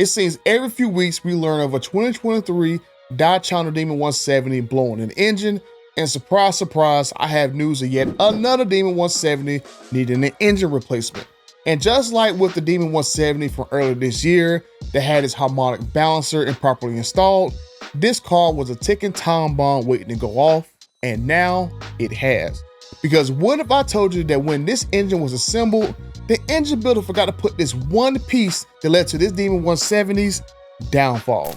It seems every few weeks we learn of a 2023 Dodge Challenger Demon 170 blowing an engine, and surprise, surprise, I have news of yet another Demon 170 needing an engine replacement. And just like with the Demon 170 from earlier this year that had its harmonic balancer improperly installed, this car was a ticking time bomb waiting to go off, and now it has. Because what if I told you that when this engine was assembled, the engine builder forgot to put this one piece that led to this Demon 170's downfall.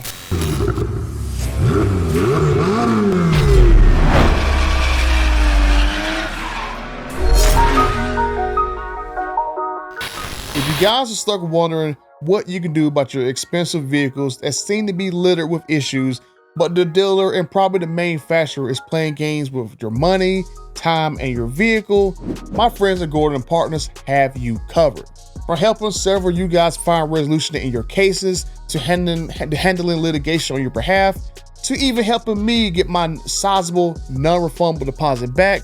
If you guys are stuck wondering what you can do about your expensive vehicles that seem to be littered with issues, but the dealer and probably the manufacturer is playing games with your money, time, and your vehicle, my friends at Gordon & Partners have you covered. From helping several of you guys find resolution in your cases, to handling litigation on your behalf, to even helping me get my sizable non-refundable deposit back,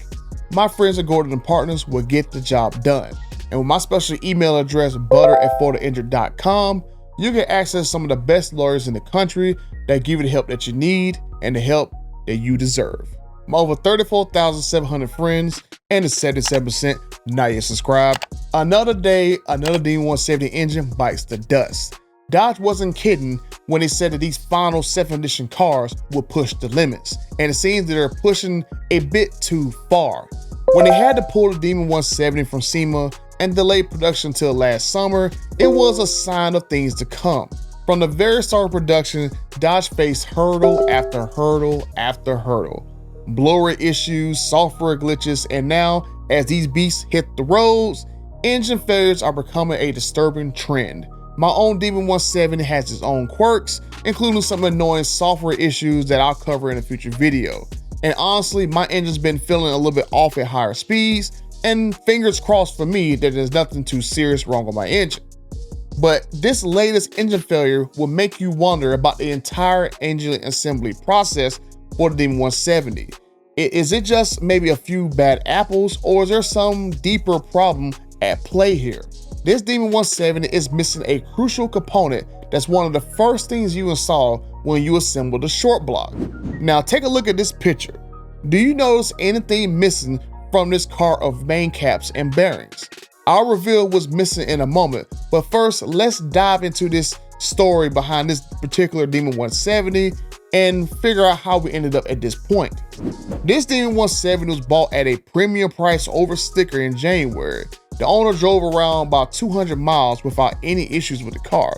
my friends at Gordon & Partners will get the job done. And with my special email address, butter@photoinjured.com, you can access some of the best lawyers in the country that give you the help that you need and the help that you deserve. My over 34,700 friends and the 77% not yet subscribed. Another day, another Demon 170 engine bites the dust. Dodge wasn't kidding when they said that these final 7th edition cars would push the limits, and it seems that they're pushing a bit too far. When they had to pull the Demon 170 from SEMA and delay production till last summer, it was a sign of things to come. From the very start of production, Dodge faced hurdle after hurdle after hurdle. Blower issues, software glitches, and now, as these beasts hit the roads, engine failures are becoming a disturbing trend. My own Demon 170 has its own quirks, including some annoying software issues that I'll cover in a future video. And honestly, my engine's been feeling a little bit off at higher speeds, and fingers crossed for me that there's nothing too serious wrong with my engine. But this latest engine failure will make you wonder about the entire engine assembly process for the Demon 170. Is it just maybe a few bad apples, or is there some deeper problem at play here? This Demon 170 is missing a crucial component that's one of the first things you install when you assemble the short block. Now take a look at this picture. Do you notice anything missing from this car of main caps and bearings? I'll reveal what's missing in a moment, but first let's dive into this story behind this particular Demon 170 and figure out how we ended up at this point. This Demon 170 was bought at a premium price over sticker in January. The owner drove around about 200 miles without any issues with the car.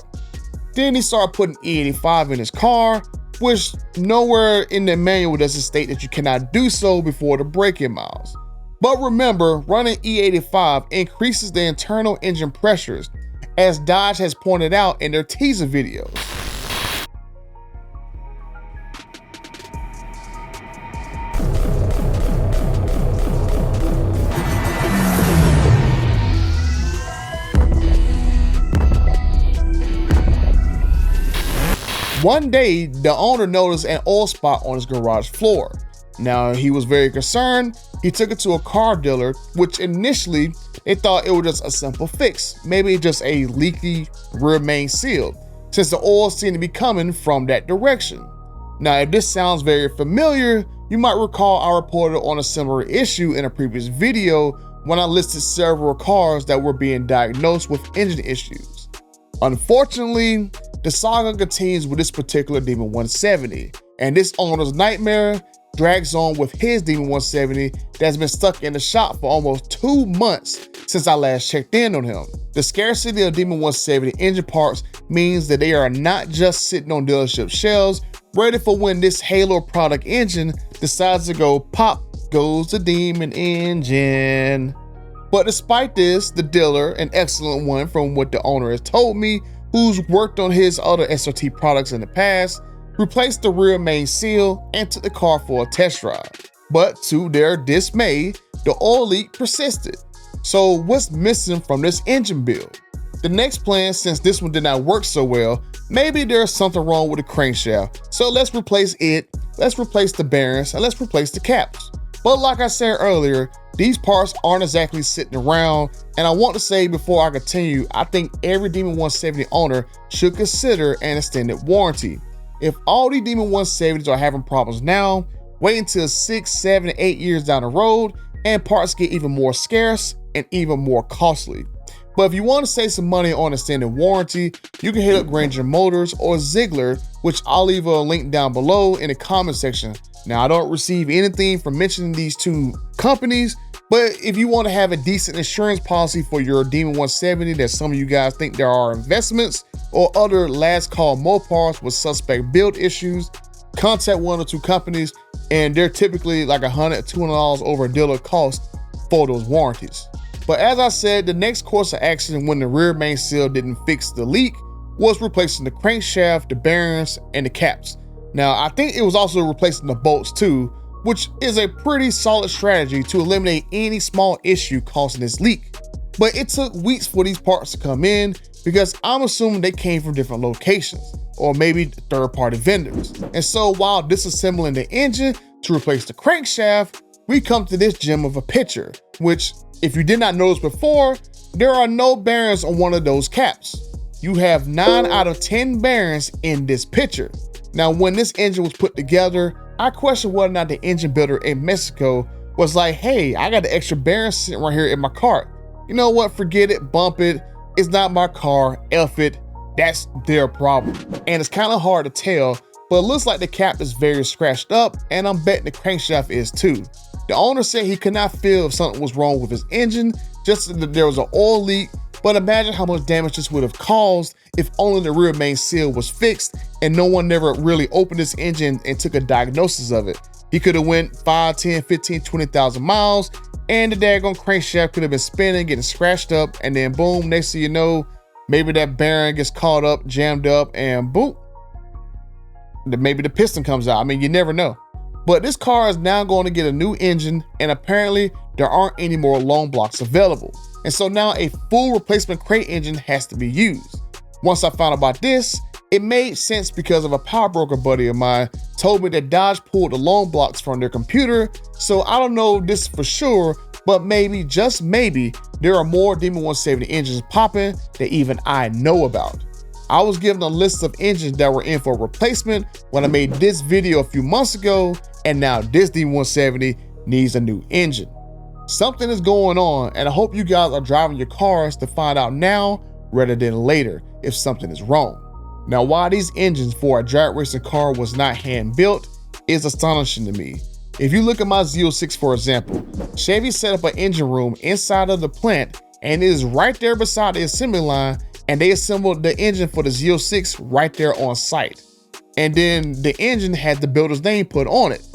Then he started putting E85 in his car, which nowhere in the manual does it state that you cannot do so before the break-in miles. But remember, running E85 increases the internal engine pressures, as Dodge has pointed out in their teaser videos. One day, the owner noticed an oil spot on his garage floor. Now, he was very concerned. He took it to a car dealer, which initially they thought it was just a simple fix, maybe just a leaky rear main seal, since the oil seemed to be coming from that direction. Now, if this sounds very familiar, you might recall I reported on a similar issue in a previous video when I listed several cars that were being diagnosed with engine issues. Unfortunately, the saga continues with this particular Demon 170, and this owner's nightmare drags on with his Demon 170 that's been stuck in the shop for almost 2 months since I last checked in on him. The scarcity of Demon 170 engine parts means that they are not just sitting on dealership shelves, ready for when this Halo product engine decides to go pop goes the Demon engine. But despite this, the dealer, an excellent one from what the owner has told me, who's worked on his other SRT products in the past, replaced the rear main seal and took the car for a test drive. But to their dismay, the oil leak persisted. So what's missing from this engine build? The next plan, since this one did not work so well, maybe there's something wrong with the crankshaft. So let's replace it, let's replace the bearings, and let's replace the caps. But like I said earlier, these parts aren't exactly sitting around, and I want to say before I continue, I think every Demon 170 owner should consider an extended warranty. If all these Demon 170s are having problems now, wait until 6, 7, 8 years down the road, and parts get even more scarce and even more costly. But if you want to save some money on extended warranty, you can hit up Granger Motors or Ziegler, which I'll leave a link down below in the comment section. Now, I don't receive anything from mentioning these two companies, but if you want to have a decent insurance policy for your Demon 170 that some of you guys think there are investments or other last call Mopars with suspect build issues, contact one or two companies, and they're typically like $100 to $200 over a dealer cost for those warranties. But as I said, the next course of action when the rear main seal didn't fix the leak was replacing the crankshaft, the bearings, and the caps. Now, I think it was also replacing the bolts too, which is a pretty solid strategy to eliminate any small issue causing this leak. But it took weeks for these parts to come in because I'm assuming they came from different locations or maybe third-party vendors. And so while disassembling the engine to replace the crankshaft, we come to this gem of a picture, which if you did not notice before, there are no bearings on one of those caps. You have 9 out of 10 bearings in this picture. Now, when this engine was put together, I questioned whether or not the engine builder in Mexico was like, hey, I got the extra bearings sitting right here in my cart. You know what, forget it, bump it. It's not my car, F it. That's their problem. And it's kind of hard to tell, but it looks like the cap is very scratched up, and I'm betting the crankshaft is too. The owner said he could not feel if something was wrong with his engine, just that there was an oil leak, but imagine how much damage this would have caused if only the rear main seal was fixed and no one never really opened this engine and took a diagnosis of it. He could have went 5, 10, 15, 20,000 miles, and the daggone crankshaft could have been spinning, getting scratched up, and then boom, next thing you know, maybe that bearing gets caught up, jammed up, and boom, maybe the piston comes out. I mean, you never know. But this car is now going to get a new engine, and apparently there aren't any more long blocks available. And so now a full replacement crate engine has to be used. Once I found about this, it made sense because of a power broker buddy of mine told me that Dodge pulled the long blocks from their computer. So I don't know this for sure, but maybe, just maybe, there are more Demon 170 engines popping that even I know about. I was given a list of engines that were in for replacement when I made this video a few months ago, and now this Demon 170 needs a new engine. Something is going on, and I hope you guys are driving your cars to find out now rather than later if something is wrong. Now, why these engines for a drag racing car was not hand built is astonishing to me. If you look at my Z06 for example, Chevy set up an engine room inside of the plant, and it is right there beside the assembly line, and they assembled the engine for the Z06 right there on site. And then the engine had the builder's name put on it.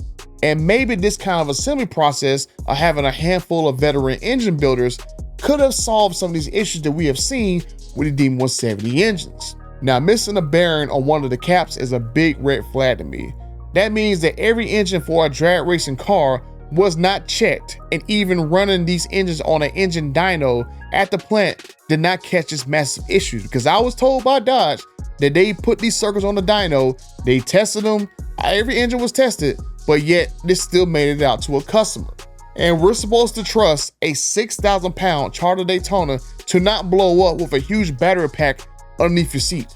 And maybe this kind of assembly process of having a handful of veteran engine builders could have solved some of these issues that we have seen with the Demon 170 engines. Now, missing a bearing on one of the caps is a big red flag to me. That means that every engine for a drag racing car was not checked, and even running these engines on an engine dyno at the plant did not catch this massive issue, because I was told by Dodge that they put these circuits on the dyno, they tested them, every engine was tested, but yet this still made it out to a customer. And we're supposed to trust a 6,000 pound Charter Daytona to not blow up with a huge battery pack underneath your seat.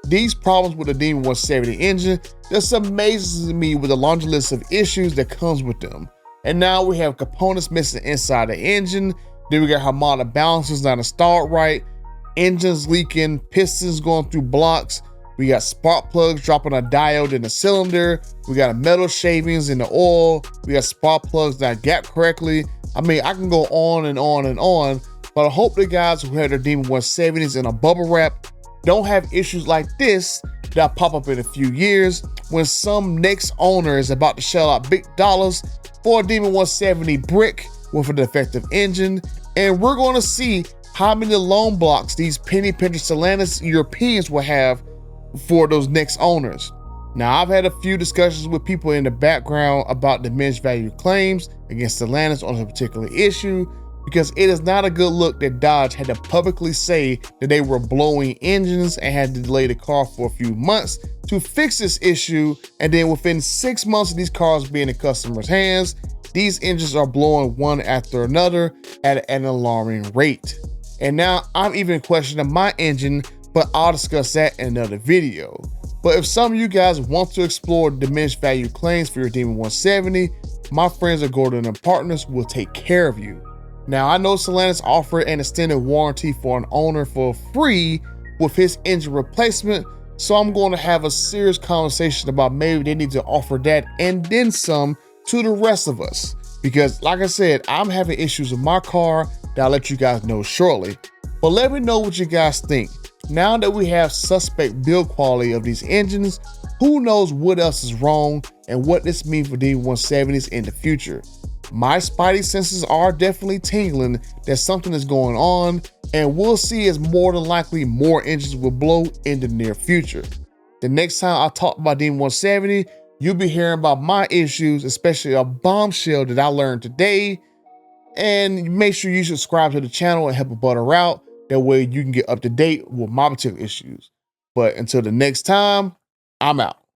These problems with the Demon 170 engine just amazes me with the laundry list of issues that comes with them. And now we have components missing inside the engine, then we got harmonic balancers not installed right, engines leaking, pistons going through blocks, we got spark plugs dropping a diode in the cylinder, we got metal shavings in the oil, we got spark plugs not gapped correctly. I mean, I can go on and on and on, but I hope the guys who had their Demon 170s in a bubble wrap don't have issues like this that pop up in a few years when some next owner is about to shell out big dollars for a Demon 170 brick with a defective engine, and we're going to see how many loan blocks these penny pincher Stellantis Europeans will have for those next owners. Now, I've had a few discussions with people in the background about diminished value claims against Stellantis on a particular issue, because it is not a good look that Dodge had to publicly say that they were blowing engines and had to delay the car for a few months to fix this issue, and then within 6 months of these cars being in customers' hands, these engines are blowing one after another at an alarming rate. And now I'm even questioning my engine, but I'll discuss that in another video. But if some of you guys want to explore diminished value claims for your Demon 170, my friends at Gordon & Partners will take care of you. Now, I know Stellantis offered an extended warranty for an owner for free with his engine replacement, so I'm going to have a serious conversation about maybe they need to offer that and then some to the rest of us. Because like I said, I'm having issues with my car that I'll let you guys know shortly. But let me know what you guys think. Now that we have suspect build quality of these engines, who knows what else is wrong and what this means for D170s in the future. My spidey senses are definitely tingling that something is going on, and we'll see as more than likely more engines will blow in the near future. The next time I talk about D170, you'll be hearing about my issues, especially a bombshell that I learned today. And make sure you subscribe to the channel and help a brother out. That way you can get up to date with my particular issues. But until the next time, I'm out.